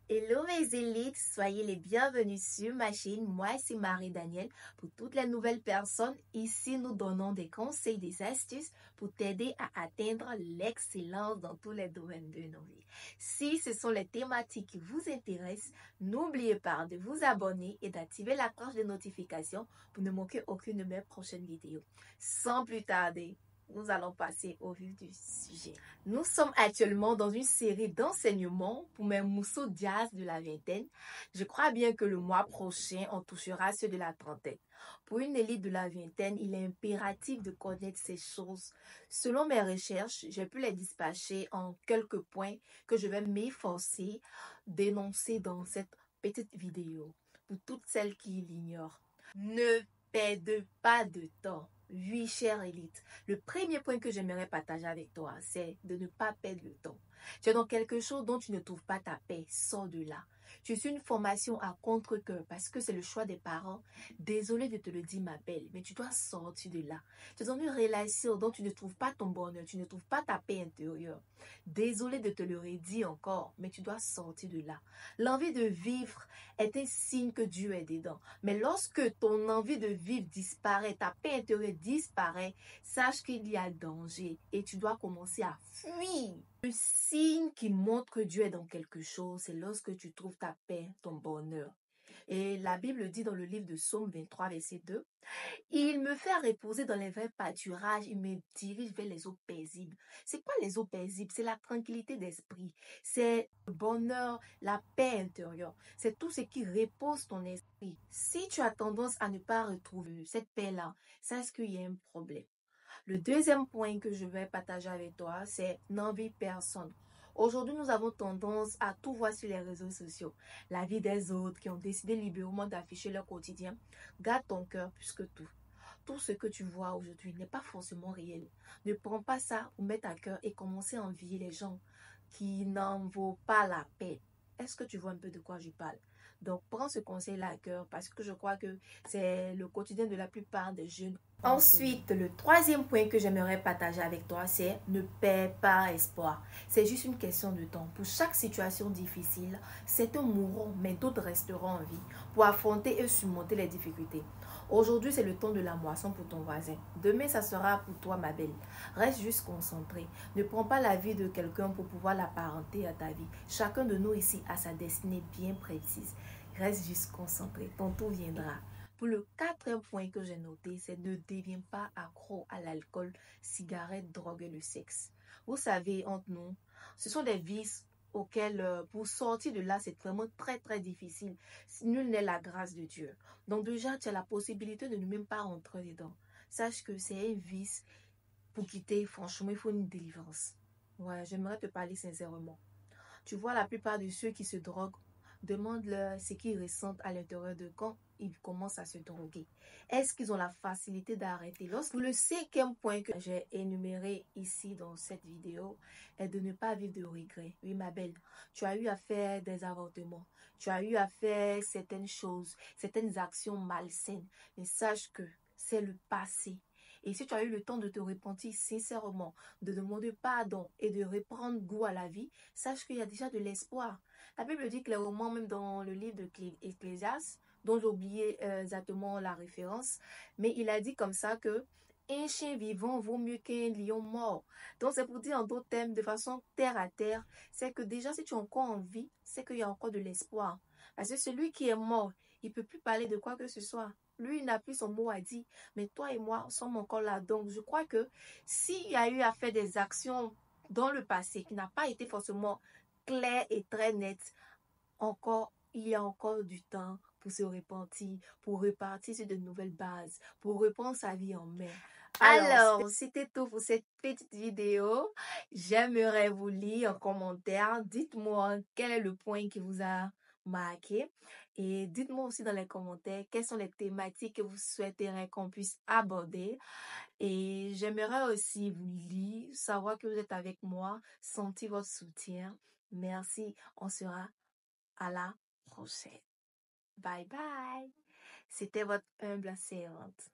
Hello mes élites, soyez les bienvenus sur ma chaîne. Moi, c'est Marie-Danielle. Pour toutes les nouvelles personnes, ici nous donnons des conseils, des astuces pour t'aider à atteindre l'excellence dans tous les domaines de nos vies. Si ce sont les thématiques qui vous intéressent, n'oubliez pas de vous abonner et d'activer la cloche de notification pour ne manquer aucune de mes prochaines vidéos. Sans plus tarder, nous allons passer au vif du sujet. Nous sommes actuellement dans une série d'enseignements pour mes mousseaux jazz de la vingtaine. Je crois bien que le mois prochain, on touchera ceux de la trentaine. Pour une élite de la vingtaine, il est impératif de connaître ces choses. Selon mes recherches, j'ai pu les dispatcher en quelques points que je vais m'efforcer d'énoncer dans cette petite vidéo. Pour toutes celles qui l'ignorent, ne perdez pas de temps. Oui, chère élite, le premier point que j'aimerais partager avec toi, c'est de ne pas perdre le temps. Tu es dans quelque chose dont tu ne trouves pas ta paix, sors de là. Tu suis une formation à contre-cœur parce que c'est le choix des parents. Désolée de te le dire, ma belle, mais tu dois sortir de là. Tu es dans une relation dont tu ne trouves pas ton bonheur, tu ne trouves pas ta paix intérieure. Désolée de te le redire encore, mais tu dois sortir de là. L'envie de vivre est un signe que Dieu est dedans. Mais lorsque ton envie de vivre disparaît, ta paix intérieure disparaît, sache qu'il y a danger et tu dois commencer à fuir. Le signe qui montre que Dieu est dans quelque chose, c'est lorsque tu trouves ta paix, ton bonheur. Et la Bible dit dans le livre de Psaume 23, verset 2, il me fait reposer dans les verts pâturages, il me dirige vers les eaux paisibles. C'est quoi les eaux paisibles? C'est la tranquillité d'esprit, c'est le bonheur, la paix intérieure. C'est tout ce qui repose ton esprit. Si tu as tendance à ne pas retrouver cette paix-là, sache qu'il y a un problème. Le deuxième point que je vais partager avec toi, c'est n'envie personne. Aujourd'hui, nous avons tendance à tout voir sur les réseaux sociaux. La vie des autres qui ont décidé librement d'afficher leur quotidien. Garde ton cœur plus que tout. Tout ce que tu vois aujourd'hui n'est pas forcément réel. Ne prends pas ça ou mets à cœur et commence à envier les gens qui n'en vaut pas la paix. Est-ce que tu vois un peu de quoi je parle? Donc, prends ce conseil-là à cœur parce que je crois que c'est le quotidien de la plupart des jeunes. Ensuite, le troisième point que j'aimerais partager avec toi, c'est ne perds pas espoir. C'est juste une question de temps. Pour chaque situation difficile, certains mourront, mais d'autres resteront en vie pour affronter et surmonter les difficultés. Aujourd'hui, c'est le temps de la moisson pour ton voisin. Demain, ça sera pour toi, ma belle. Reste juste concentré. Ne prends pas la vie de quelqu'un pour pouvoir l'apparenter à ta vie. Chacun de nous ici a sa destinée bien précise. Reste juste concentré. Ton tour viendra. Pour le quatrième point que j'ai noté, c'est ne deviens pas accro à l'alcool, cigarette, drogue et le sexe. Vous savez, entre nous, ce sont des vices auxquels, pour sortir de là, c'est vraiment très, très difficile. Nul n'est la grâce de Dieu. Donc déjà, tu as la possibilité de ne même pas rentrer dedans. Sache que c'est un vice. Pour quitter, franchement, il faut une délivrance. Ouais, j'aimerais te parler sincèrement. Tu vois, la plupart de ceux qui se droguent, demande-leur ce qu'ils ressentent à l'intérieur de quand ils commencent à se droguer. Est-ce qu'ils ont la facilité d'arrêter? Lorsque le cinquième point que j'ai énuméré ici dans cette vidéo est de ne pas vivre de regrets. Oui, ma belle, tu as eu à faire des avortements. Tu as eu à faire certaines choses, certaines actions malsaines. Mais sache que c'est le passé. Et si tu as eu le temps de te repentir sincèrement, de demander pardon et de reprendre goût à la vie, sache qu'il y a déjà de l'espoir. La Bible dit clairement, même dans le livre d'Ecclésiaste, dont j'ai oublié exactement la référence, mais il a dit comme ça que un chien vivant vaut mieux qu'un lion mort. Donc c'est pour dire en d'autres termes, de façon terre à terre, c'est que déjà si tu es encore en vie, c'est qu'il y a encore de l'espoir. Parce que celui qui est mort, il ne peut plus parler de quoi que ce soit. Lui, il n'a plus son mot à dire. Mais toi et moi sommes encore là. Donc, je crois que s'il y a eu à faire des actions dans le passé qui n'a pas été forcément clair et très net, encore, il y a encore du temps pour se repentir, pour repartir sur de nouvelles bases, pour reprendre sa vie en main. Alors, c'était tout pour cette petite vidéo. J'aimerais vous lire en commentaire. Dites-moi quel est le point qui vous a marqué. Et dites-moi aussi dans les commentaires quelles sont les thématiques que vous souhaiteriez qu'on puisse aborder. Et j'aimerais aussi vous lire, savoir que vous êtes avec moi, sentir votre soutien. Merci. On sera à la prochaine. Bye bye. C'était votre humble servante.